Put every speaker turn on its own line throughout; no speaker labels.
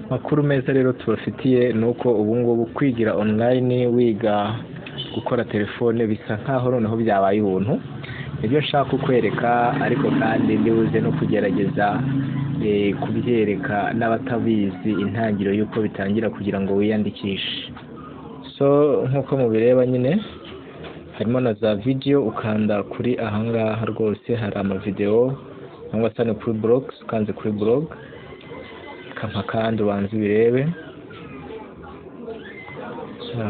Makuru meza rero tubafitiye nuko ubu ngubu kwigira online wiga gukora telefone bisa nkaho noneho byabaye ubuntu. Ibyo nshaka kukwereka ariko kandi ndibuze no kugerageza kubyereka n'abatabizi intangiro yuko bitangira kugira ngo wiyandikishe. So nkuko mubireba nyine harimo na za video, ukanda kuri ahangaha rwose hari ama video cyangwa se kuri blog, ukanze kuri blog kandi ubanze birebe.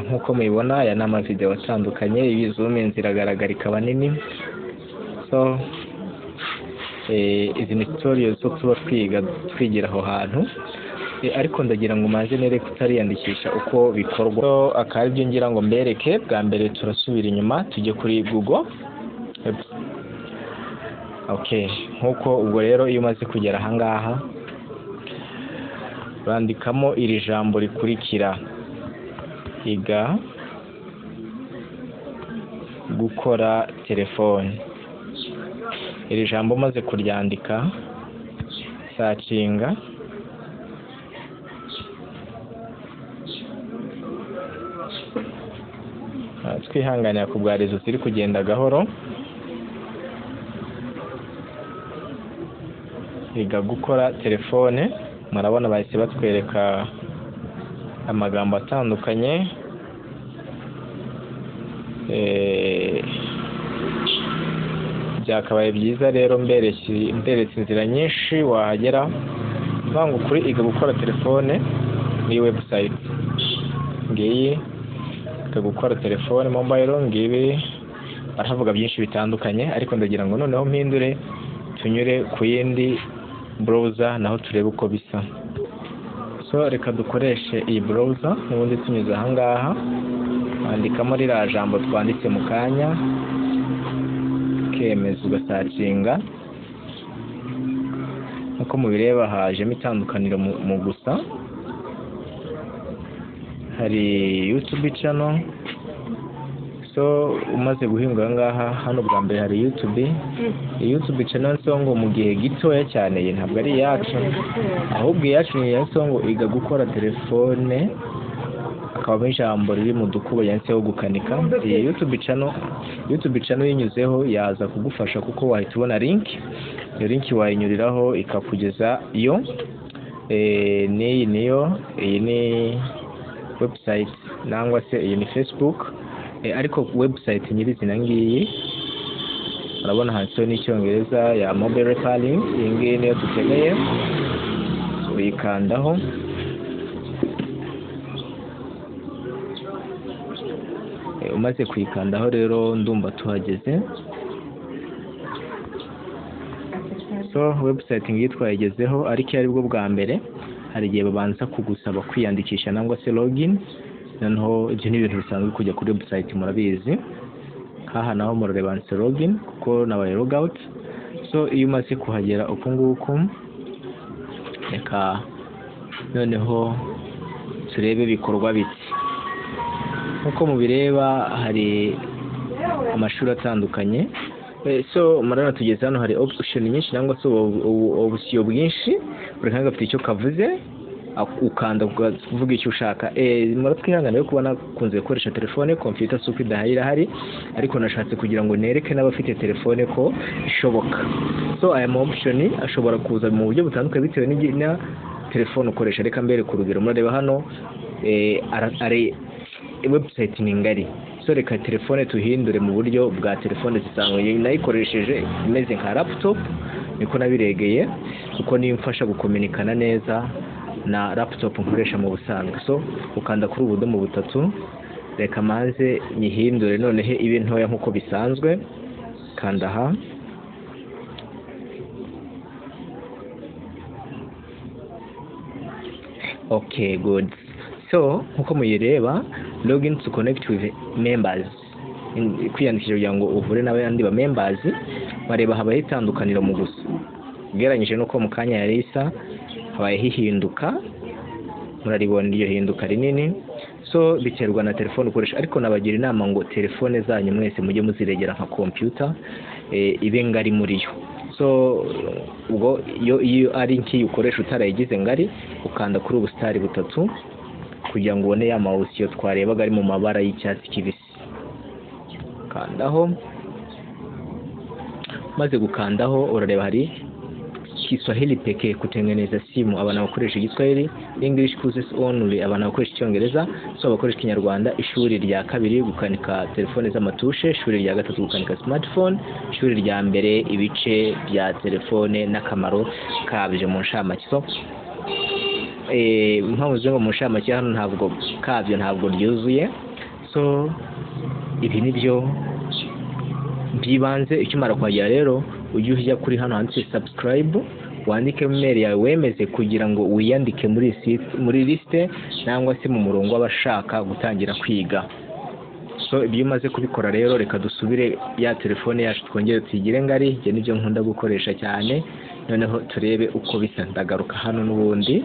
Nkuko mubibona aya ni ama video atandukanye, iyi zoom ziragaragara ikaba nini. So izi ni tutorials zo tuba twigira aho hantu, ariko ndagira ngo maze nereke utariyandikisha uko bikorwa. So akaba ibyo ngira ngo mbereke. Bwa mbere turasubira inyuma tujye kuri Google. Okay, nkuko ubwo rero iyo umaze kugera ahangaha bandikamo iri jambo rikurikira: kwiga gukora telefone. Iri jambo maze kuryandika sacinga, twihanganira ku bwarizo ziri kugenda gahoro. Kwiga gukora telefone, murabona bahise batwereka amagambo atandukanye. Byakabaye byiza rero mberetse inzira nyinshi wahagera. Vangu kuri iga gukora telefone ni website ngiyi, iga gukora telefone mobile ngibi, baravuga byinshi bitandukanye, ariko ndagira ngo noneho mpindure tunyure ku yindi browser naho turebe uko bisa. So reka dukoreshe iyi browser n'ubundi tunyuze ahangaha, andikamo ririya jambo twanditse mu kanya, kemeza ugasacinga. Nkuko mubireba hajemo itandukaniro mu gusa. Hari YouTube channel. So umaze guhinga ngaha hano bwa mbere hari YouTube channel songo mu gihe gitoya cyane, ntabwo ari yacu ahubwo yacu ni songo iga gukora telefone, akaba ijambo riri mu dukubo yanditseho gukanika. Iyi YouTube channel yinyuzeho yaza kugufasha kuko wahita ubona link, iyo link wayinyuriraho ikakugeza iyo iyi ni website nangwa se iyi ni Facebook, ariko website nyirizina ngiyi urabona handitseho n'icyongereza ya mobile repairing. Iyi ngiyi niyo dukeneye, uyikandaho. Umaze kuyikandaho rero ndumva tuhageze. So website ngiyi twayigezeho, ariko ari bwo bwa mbere hari igihe babanza kugusaba kwiyandikisha nangwa se login. Noneho ibyo ni ibintu bisanzwe kujya kuri website, murabizi. Aha naho murareba login kuko nabaye log out. So iyo umaze kuhagera uko nguko, reka noneho turebe bikorwa biti. Nkuko mubireba hari amashuri atandukanye. So murana tugeze hano hari option nyinshi nangwa se option bwinshi, buri kanya gafite icyo kavuze, ukanda kuvuga icyo ushaka. Muratwihangana yo kubona kunze gukoresha telefone, computer suko idahira hari, ariko nashatse kugira ngo nereke n'abafite telefone ko ishoboka. So aya option ashobora kuza mu buryo butandukanye bitewe n'igina telefone ukoresha. Reka mbere ku rugero, murareba hano ari website ni ngari. So reka telefone tuhindure mu buryo bwa telefone zisanzwe. Nayikoresheje imeze nka laptop, niko nabiregeye kuko niyo mfasha gukominikana neza na laptop nkoresha mu busanzwe. So ukanda kuri ubudomo butatu, reka maze nyihindure noneho ibe ntoya nkuko bisanzwe. Kanda aha. Okay, good. So nkuko muyireba, login to connect with members, kwiyandikisha kugira ngo uhure n'abandi ba members. Bareba habaye itandukaniro mu gusa, ugereranyije nuko mu kanya yari isa, habaye hihinduka. Muraribona iyo hinduka rinini. So biterwa na telefone ukoresha, ariko nabagira inama ngo telefone zanyu mwese mujye muziregera nka computer, ibe ngari muri yo. so ubwo iyo ari nk'iyo ukoresha utarayigize ngari ukanda kuri ubusitari butatu kugira ngo ubone ya mawusiyo twarebaga ari mu mabara y'icyatsi kibisi. Kandaho, maze gukandaho urareba hari Kiswahili pekee kutengeneza simu, abana bakoresha Igiswahili, English courses only abana bakoresha Icyongereza, so bakoresha Ikinyarwanda. Ishuri rya kabiri gukanika telefone z'amatushe, ishuri rya gatatu gukanika smartphone, ishuri rya mbere ibice bya telefone n'akamaro kabyo mu nshamake. So mpamvu zo mu nshamake hano ntabwo ryuzuye. So ibi nibyo byibanze. Ikimara kwagera rero ujye ujya kuri hano handitse subscribe, wandike email yawe wemeze kugira ngo wiyandike muri liste cyangwa se mu murongo w'abashaka gutangira kwiga. So ibyo umaze kubikora rero reka dusubire ya telefone yacu twongere tuyigire ngari. Ibyo nibyo nkunda gukoresha cyane. Noneho turebe uko bisa. Ndagaruka hano n'ubundi,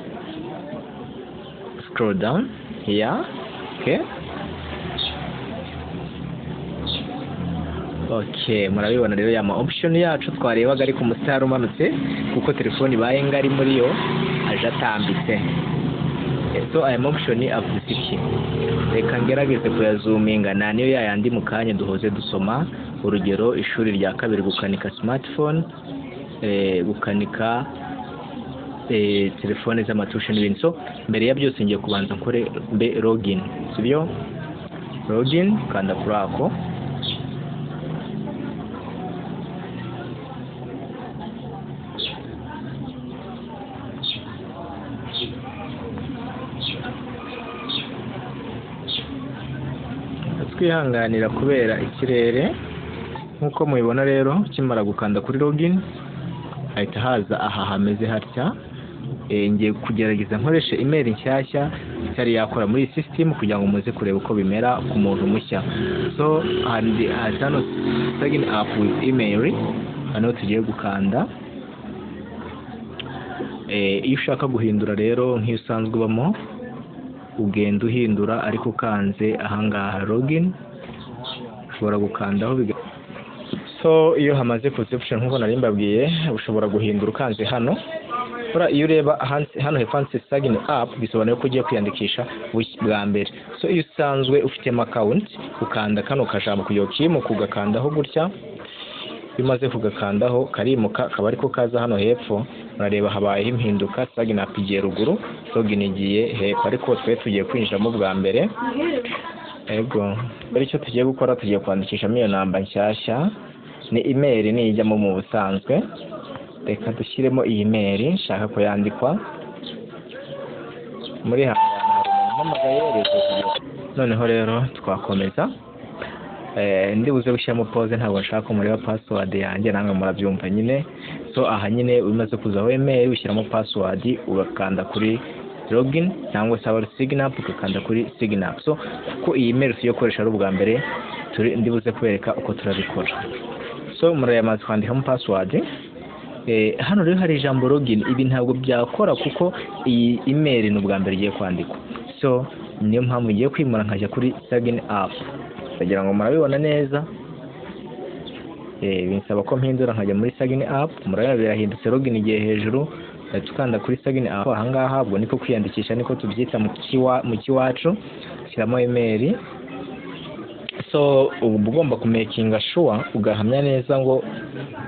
scroll down here. Okay, murabibona rero ya option yacu twarebaga ari ku musitari umanutse kuko telefone ibaye ngari muri yo aje atambitse. So aya option avuze iki? Reka ngerageze kuyazuminga niyo yayandi mu kanya duhoze dusoma. Urugero, ishuri rya kabiri gukanika smartphone, gukanika telefone z'amatushe n'ibindi. So mbere ya byose ngiye kubanza nkore login, sibyo? Login, kanda kuri ako. Twihanganira kubera ikirere. Nkuko mubibona rero kimara gukanda kuri login ahita haza aha hameze hatya. Ngiye kugerageza nkoresha email nshyashya itari yakora muri system kugira ngo muze kureba uko bimera ku muntu mushya. So hano sign up with email, hano tugiye gukanda. Iyo ushaka guhindura rero nk'iyo usanzwe ubamo ugenda uhindura, ariko ukanze ahangaha login ushobora gukandaho. So iyo hamaze kuza option nkuko nari mbabwiye ushobora guhindura ukanze hano. Iyo ureba hano hefanse sign up bisobanuye ko ugiye kwiyandikisha bwa mbere. So iyo usanzwe ufite account ukanda kano kajambo kugira kimuka ugakandaho gutya. Bimaze kugakandaho karimuka akaba ariko kaza hano hepfo. Murareba habayeho impinduka, sign up igiye ruguru, login igiye hepfo, ariko twe tugiye kwinjiramo bwa mbere. Ego bari cyo tugiye gukora, tugiye kwandikishamo iyo namba nshyashya. Ni email nijyamo mu busanzwe. Reka dushyiremo iyi email nshaka ko yandikwa muri hano. Noneho rero twakomeza. Ndibuze gushyiramo pause, ntabwo nshaka ko mureba password yanjye, namwe murabyumva nyine. So aha nyine umaze kuzaho email ushyiramo password ugakanda kuri login cyangwa se sign up ugakanda kuri sign up. So kuko iyi email yo koresha ari ubwa mbere ndibuze kubereka uko turabikora. So murayamaze kwandikamo password. Hano rero hari ijambo login. Ibi ntabwo byakora kuko iyi email ni ubwa mbere igiye kwandikwa. So niyo mpamvu ngiye kwimura nkajya kuri sign up kugira ngo murabibona neza. Binsaba ko mpindura nkajya muri sign up. Murabona birahindutse, login igiye hejuru. Tukanda kuri sign up ahangaha, ubwo niko kwiyandikisha, niko tubyita mu kiwacu. Shyiramo email. So ubu ugomba kumakinga sure ugahamya neza ngo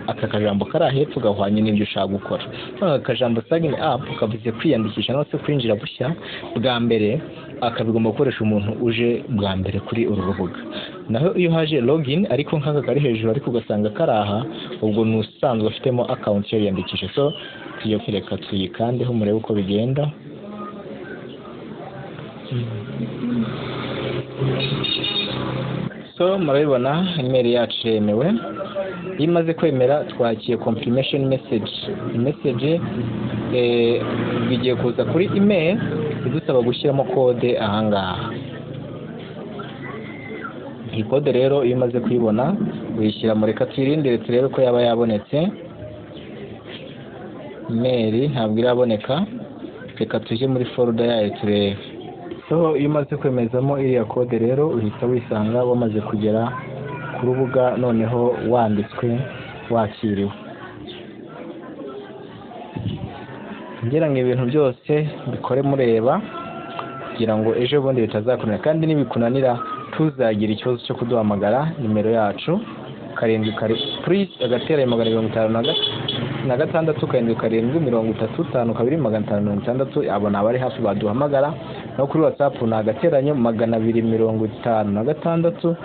aka kajambo kari hepfo gahwanye n'ibyo ushaka gukora. Akajambo sign up kavuze kwiyandikisha no se kwinjira bushya bwa mbere, akabigomba gukoresha umuntu uje bwa mbere kuri uru rubuga. Naho iyo haje login ariko nk'aka kari hejuru ariko ugasanga karaha, ubwo nusanzwe afitemo account yo yiyandikisha. So tugiye kwireka tuyikandeho murebe uko bigenda. So murabibona email yacu yemewe. Imaze kwemera twakiye confirmation message. Message bigiye kuza kuri email idusaba gushyiramo code ahangaha. Iyi code rero iyo umaze kuyibona uyishyira muri katirindire turebe ko yaba yabonetse. Email ntabwo iraboneka, reka tujye muri folder yayo turebe. So iyo umaze kwemezamo iriya code rero uhita wisanga wamaze kugera ku rubuga, noneho wanditswe wakiriwe. ngira ngo ibintu byose bikore mureba kugira ngo ejo bundi bitazakunanira, kandi nibikunanira tuzagira ikibazo cyo kuduhamagara. Nimero yacu 7 please agatera 556 7 abo nabari hafi baduhamagara. No kuri WhatsApp ni agateranyo 256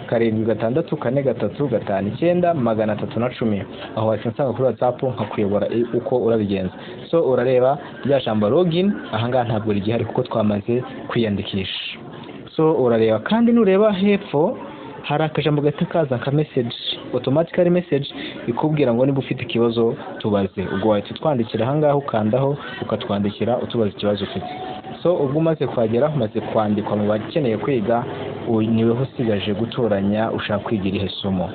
7 aho wasanga kuri WhatsApp nkakuyobora uko urabigenza. So urareba rya jambo login ahangaha ntabwo rigihari kuko twamaze kwiyandikisha. So urareba kandi nureba hepfo hari akajambo gahita kaza ka message, automatically message ikubwira ngo niba ufite ikibazo tubaze. Ubwo wahita twandikira ahangaha ukandaho ukatwandikira utubaza ikibazo ufite. So ubwo umaze kwagera umaze kwandikwa mu bakeneye kwiga, niwe usigaje gutoranya ushaka kwigira ihe somo.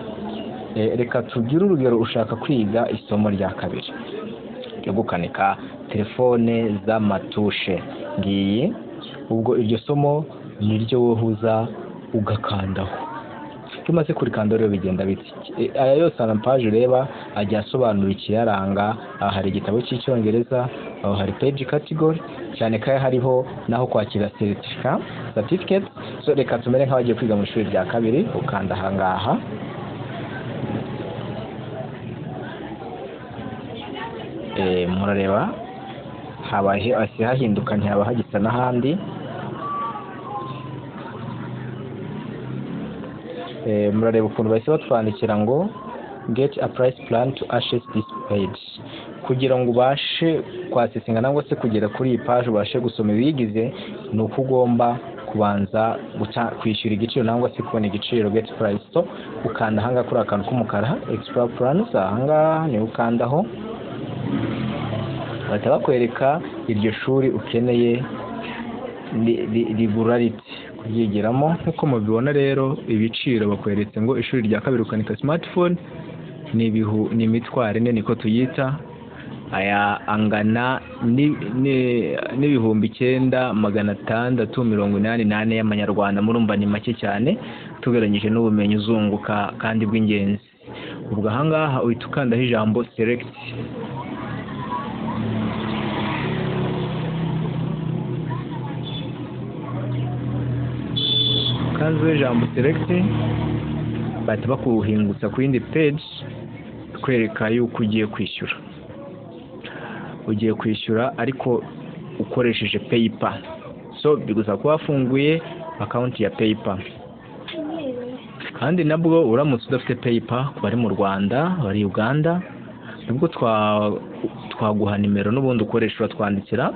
Reka tugire urugero, ushaka kwiga isomo rya kabiri ryo gukanika telefone z'amatushe ngiyi. Ubwo iryo somo niryo wohuza ugakandaho. Tumaze kurikanda rero bigenda biti aya yose ana page ureba ajya asobanura ikiyaranga. Aha hari igitabo cy'icyongereza, aho hari page category cyane kaya hariho naho kwakira certificate. So reka tumere nk'abagiye kwiga mu ishuri rya kabiri, ukanda ahangaha. Murareba habahe hahinduka ntihaba hagisa n'ahandi. Murareba ukuntu bahise batwandikira ngo get a price plan to access this page. Kugira ngo ubashe kwasesinga nangwa se kugera kuri iyi page ubashe gusoma ibigize, ni uko ugomba kubanza kwishyura igiciro nangwa se kubona igiciro get price. So ukanda hanga kuri akantu k'umukara extra plans, ahanga ni ukandaho bahita bakwereka iryo shuri ukeneye rigura riti kuryigiramo. Nkuko mubibona rero ibiciro bakweretse ngo ishuri rya kabiri ukanika smartphone ni imitwaro ine niko tuyita. Aya angana n'ibihumbi 9,688 y'amanyarwanda. Murumva ni make cyane tugereranyije n'ubumenyi uzunguka kandi bw'ingenzi. Ubwo ahangaha uhita ukandaho ijambo select. Kanze ijambo select bahita bakuhingutsa ku yindi page kwereka yuko ugiye kwishyura. Ugiye kwishyura ariko ukoresheje PayPal. So bigusa kuba wafunguye account ya PayPal. Kandi nabwo uramutse udafite PayPal bari mu Rwanda, bari Uganda, nibwo twaguha nimero n'ubundi ukoresha uratwandikira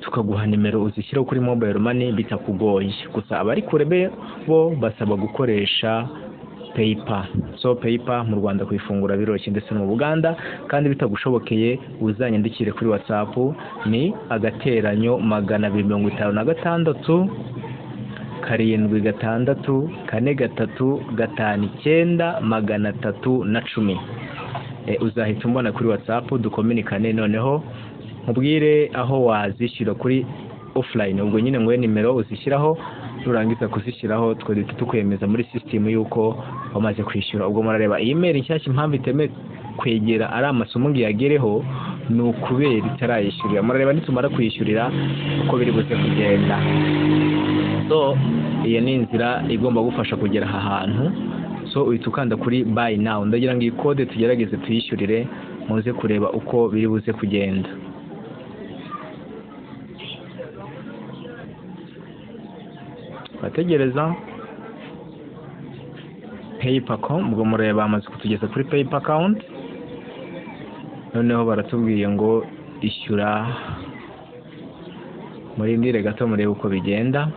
tukaguha nimero uzishyiraho kuri mobile money bitakugoye. Gusa abari kure bo basaba gukoresha PayPal. So PayPal mu Rwanda kuyifungura biroroshye ndetse no mu Uganda, kandi bitagushobokeye uzanyandikire kuri WhatsApp ni agateranyo 256 7 359 uzahita umbona kuri WhatsApp dukominikane. Noneho mubwire aho wazishyira kuri offline. Ubwo nyine ngwe nimero uzishyiraho, nurangiza kuzishyiraho twe tukwemeza muri system yuko wamaze kwishyura. Ubwo murareba email nshyashya impamvu iteme kwegera ari amasomo ngiyagereho ni ukubera itarayishyurira. Murareba nitumara kuyishyurira uko biri buze kugenda. So iyo ni inzira igomba gufasha kugera aha hantu. So uhita ukanda kuri buy now. Ndagira ngo iyi code tugerageze tuyishyurire muze kureba uko biri buze kugenda. Bategereza PayPal.com. Ubwo mureba bamaze kutugeza kuri PayPal account. Noneho baratubwiye ngo ishyura. Murindire gato murebe uko bigenda.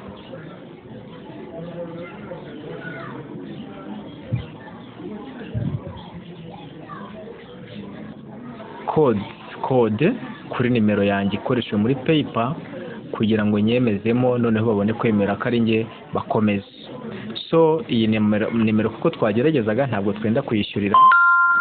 Code kuri nimero yanjye ikoreshwe muri PayPal kugira ngo nyemezemo, noneho babone kwemera ko ari nge bakomeze. So iyi nimero kuko twageragezaga ntabwo twenda kuyishyurira.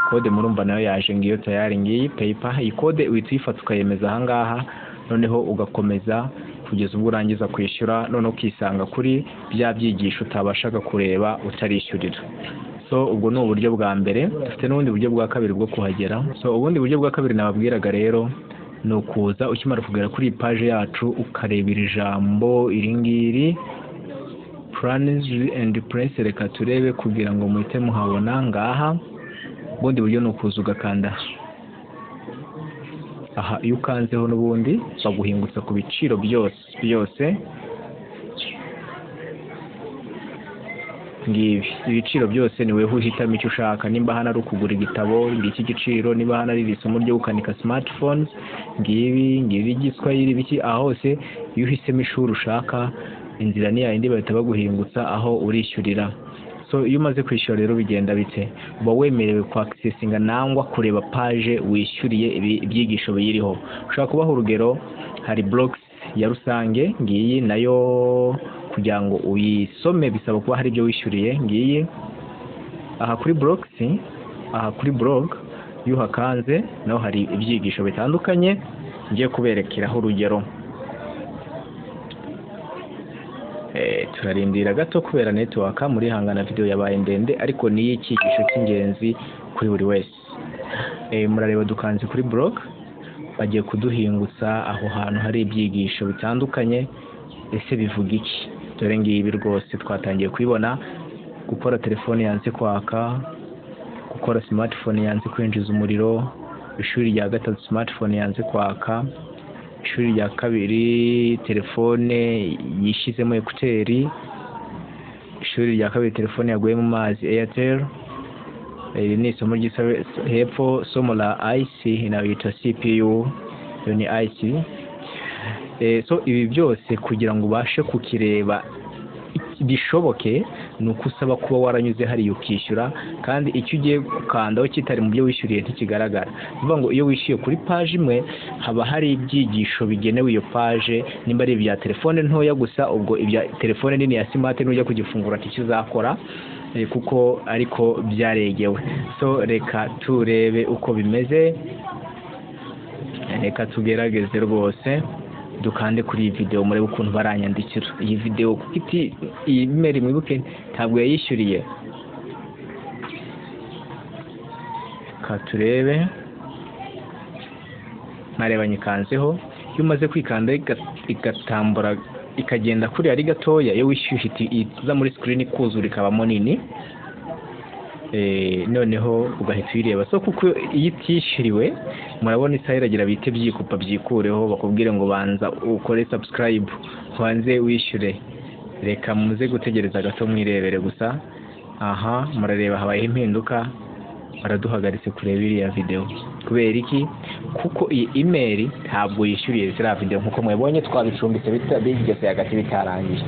Code murumva nayo yaje ngiyo tayari ngiyi PayPal. Iyi code uyifata ukayemeza ahangaha, noneho ugakomeza kugeza ubwo urangiza kwishyura, noneho ukisanga kuri bya byigisho utabashaga kureba utarishyurira. So ubwo ni uburyo bwa mbere. Dufite n'ubundi buryo bwa kabiri bwo kuhagera. So ubundi buryo bwa kabiri nababwiraga rero ni ukuza ukimara kugera kuri iyi page yacu ukareba iri jambo iri ngiri plans and press. Reka turebe kugira ngo muhite muhabona ngaha. Ubundi buryo ni ukuza ugakanda aha, iyo ukanzeho n'ubundi baguhingutsa ku biciro byose ngibi. Ibiciro byose ni wewe uhitamo icyo ushaka, nimba hano ari ukugura igitabo ngiki giciro, niba hano ari isomo ryo gukanika smartphones ngibi igiswahili biki, aho hose iyo uhisemo ishuri ushaka inzira ni yayindi bahita baguhingutsa aho urishyurira. So iyo umaze kwishyura rero bigenda bite, uba wemerewe ku accessinga nangwa kureba page wishyuriye ibyigisho biyiriho. Ushaka kubaho urugero, hari blogs ya rusange ngiyi nayo kugira ngo uyisome bisaba kuba hari ibyo wishyuriye ngiyi. Aha kuri blogs, aha kuri blog iyo uhakanze naho hari ibyigisho bitandukanye ngiye kuberekeraho urugero. Turarindira gato kubera network muri hangana video yabaye ndende, ariko ni icyigisho cy'ingenzi kuri buri wese. Murareba dukanze kuri blog, bagiye kuduhingutsa aho hantu hari ibyigisho bitandukanye. Ese bivuga iki? Dore ngibi rwose twatangiye kwibona: gukora telefone yanze kwaka, gukora smartphone yanze kwinjiza umuriro, ishuri rya gatatu smartphone yanze kwaka, ishuri rya kabiri telefone yishizemo ekuteri, ishuri rya kabiri telefone yaguye mu mazi Airtel. Iri ni isomo ry'isabe hepfo, somo la IC inawita CPU, yo ni IC. So ibi byose kugira ngo ubashe kukireba bishoboke ni uko usaba kuba waranyuze hari ukishyura, kandi icyo ugiye gukandaho kitari mu byo wishyuriye ntikigaragara. Bivuga ngo iyo wishyuye kuri page imwe haba hari ibyigisho bigenewe iyo page, nimba ari ibya telefone ntoya gusa, ubwo ibya telefone nini ya smart n'ujya kugifungura ntikizakora kuko ariko byaregewe. So reka turebe uko bimeze, reka tugerageze rwose dukande kuri iyi video murebe ukuntu baranyandikira iyi video, kuko iyi email mwibuke ntabwo yayishyuriye. Ka turebe, ntareba nyikanzeho. Iyo umaze kwikanda igatambura ikagenda kuri ari gatoya, iyo wishyuye iza muri screen kuzura ikabamo nini, noneho ugahita uyireba. So kuko iyo itishyuriwe murabona isaha iragira bite byikupa byikureho, bakubwire ngo banza ukore subscribe wanze wishyure. Reka muze gutegereza gato mwirebere gusa. Aha murareba habaye impinduka, baraduhagaritse kureba iriya video. Kubera iki? Kuko iyi email ntabwo yishyuriye ziriya video nkuko mwebonye twabicumbitse bigeze hagati bitarangiye.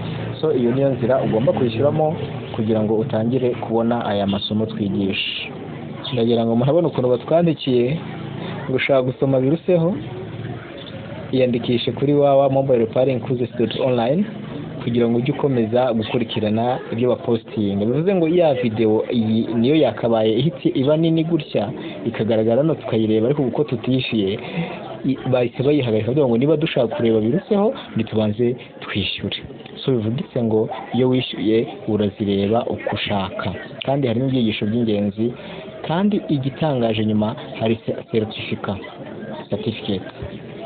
So iyo niyo nzira ugomba kwishyuramo kugira ngo utangire kubona aya masomo twigisha. Ndagira ngo muhabone ukuntu batwandikiye ngo ushaka gusoma biruseho, iyandikishe kuri www.mobile-inclusive.online kugira ngo ujye ukomeza gukurikirana ibyo bapostinga. Bivuze ngo iya video iyi niyo yakabaye ihiti iba nini gutya ikagaragara no tukayireba, ariko kuko tutishyuye bahise bayihagarika kugira ngo niba dushaka kureba biruseho ntitubanze twishyure. So bivugitse ngo iyo wishyuye urazireba uko ushaka, kandi harimo ibyigisho by'ingenzi, kandi igitangaje nyuma hari certificate.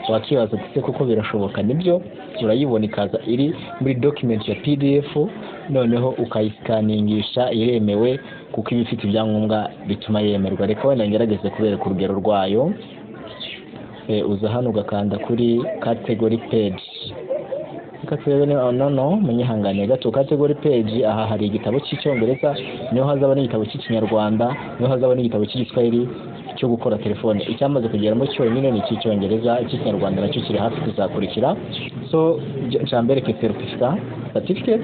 Wakibaza gute kuko birashoboka? Nibyo, urayibona ikaza iri muri document ya PDF, noneho ukayisikaningisha, iremewe kuko iba ifite ibyangombwa bituma yemerwa. Reka wenda ngerageze kubereka urugero rwayo. Uza hano ugakanda kuri category page. No munyihangane gato. Category page, aha hari igitabo cy'icyongereza, niho hazaba n'igitabo cy'ikinyarwanda, niho hazaba n'igitabo cy'igiswahili cyo gukora telefone. Icyamaze kugeramo cyonyine ni icy'icyongereza, icy'ikinyarwanda nacyo kiri hafi kuzakurikira. So cyambereke certificate,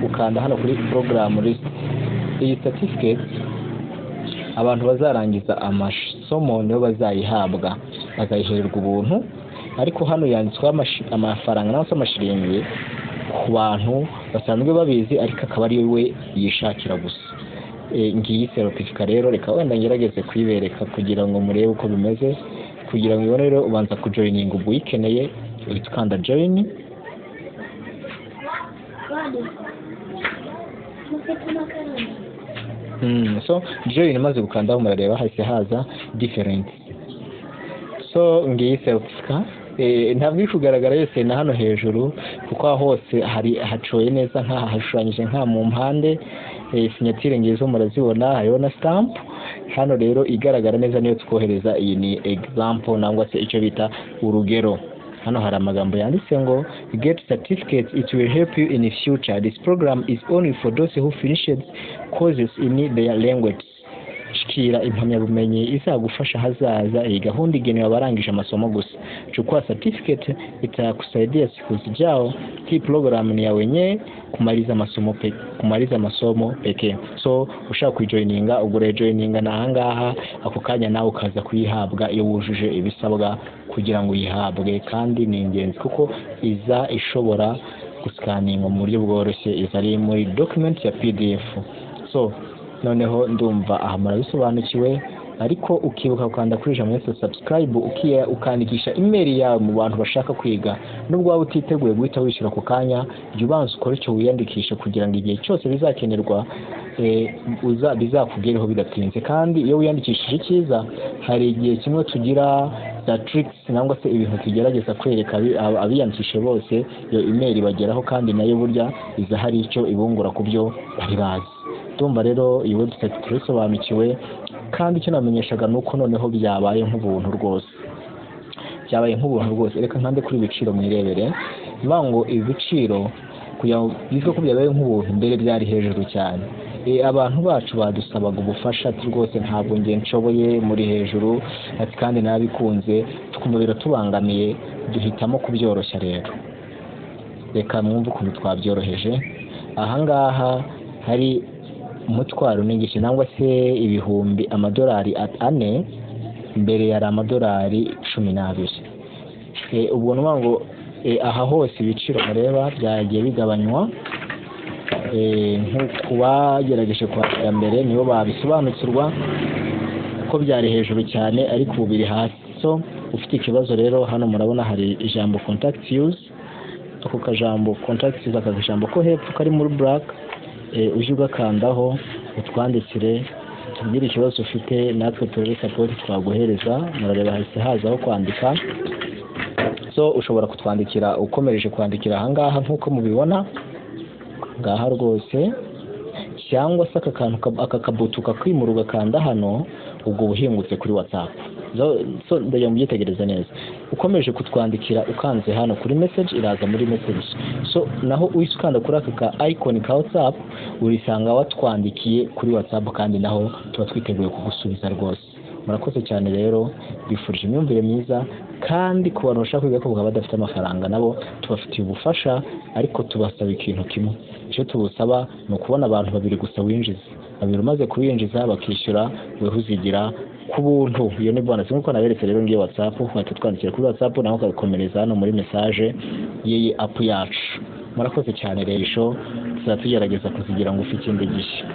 ukanda hano kuri program list. Iyi certificate abantu bazarangiza amasomo niho bazayihabwa, bazayihererwa ubuntu, ariko hano yanditsweho amafaranga n'ase amashiringi ku bantu basanzwe babizi, ariko akaba ari we yishakira gusa. Ngiyi certificate rero, reka wenda ngerageze kuyibereka kugira ngo murebe uko bimeze. Kugira ngo ibone rero ubanza kujoininga, ubwo uyikeneye uhita ukanda join. So join maze gukandaho murareba hahise haza different. so ngiyi certificate ntabwo iri kugaragara yose na hano hejuru kuko hose hari hacoye neza nk'aha hashushanyije nka mu mpande sinyatire ngizo murazibona hariho na stamp hano rero igaragara neza niyo twohereza. Iyi ni example nangwa se icyo bita urugero. Hano hari amagambo yanditse ngo get certificates, it will help you in future. This program is only for those who finished courses in their language. Shikira impamyabumenyi izagufasha hazaza. Iyi gahunda igenewe abarangije amasomo gusa. Chukua certificate itakusaidia siku zijao. Hii program ni ya wenye kumaliza masomo pekee. So ushaka kujoininga ugure joininga na ahangaha ako kanya nawe ukaza kuyihabwa iyo wujuje ibisabwa kugira ngo uyihabwe, kandi ni ingenzi kuko iza ishobora guscanninga mu buryo bworoshye, iza ari muri document ya PDF. So noneho ndumva aha murabisobanukiwe, ariko ukibuka ukanda kuri ijambo subscribe ukandikisha email yawe mu bantu bashaka kwiga. Nubwo waba utiteguye guhita wishyura ku kanya, jya ubanza ukora icyo wiyandikisha kugira ngo igihe cyose bizakenerwa bizakugereho bidatinze. Kandi iyo wiyandikishije icyiza, hari igihe kimwe tugira za tricks nangwa se ibintu tugerageza kwereka abiyandikishije bose, iyo email bageraho kandi nayo burya iza hari icyo ibungura ku byo bari bazi. Tumva rero iyi website turisobanukiwe, kandi icyo namenyeshaga nuko noneho byabaye nk'ubuntu rwose. Reka nkande kuri ibiciro mwirebere. Ngo ibiciro kugira ngo bizwe ko byabaye nk'ubuntu, mbere byari hejuru cyane. Abantu bacu badusabaga ubufasha ati rwose ntabwo ngiye nshoboye muri hejuru, ati kandi nabikunze, tukumva biratubangamiye, duhitamo kubyoroshya. Rero reka mwumve ukuntu twabyoroheje. Ahangaha hari umutwaro n'igice nangwa se ibihumbi amadolari 4, mbere yari amadolari 12. Ubwo numa ngo aha hose ibiciro mureba byagiye bigabanywa, nk'uko bagerageje kwakira mbere nibo babisobanukirwa ko byari hejuru cyane, ariko ubu biri hasi. So ufite ikibazo rero hano murabona hari ijambo contact use. Ako kajambo contact use akajambo ko hepfo kari muri black, uje ugakandaho utwandikire tubwire ikibazo ufite, natwe turere support twaguhereza. Murareba hasi hazaho kwandika. So ushobora kutwandikira ukomereje kwandikira ahangaha nk'uko mubibona ngaha rwose, cyangwa se aka kabuto kakwimura ugakanda hano, ubwo buhingutse kuri WhatsApp. So ndagira ngo byitegereze neza. Ukomeje kutwandikira ukanze hano kuri message, iraza muri message. So naho uisukanda kuri aka icon ka WhatsApp, urisanga watwandikiye kuri WhatsApp, kandi naho tuba twiteguye kugusubiza rwose. Murakoze cyane rero, bifurije imyumvire myiza, kandi ku bantu bashaka kwiga ko bakaba badafite amafaranga nabo tubafitiye ubufasha, ariko tubasaba ikintu kimwe. Icyo tubusaba ni ukubona abantu 2 gusa winjiza. 2 umaze kubinjiza bakishyura, weho uzigira ku buntu. Iyo ni bonus nk'uko naberetse rero ngiye WhatsApp, twandikira kuri WhatsApp naho ukakomereza hano muri message y'iyi app yacu. Murakoze cyane rero, tuzatugerageza kuzigira ngo ufite ikindi gishya.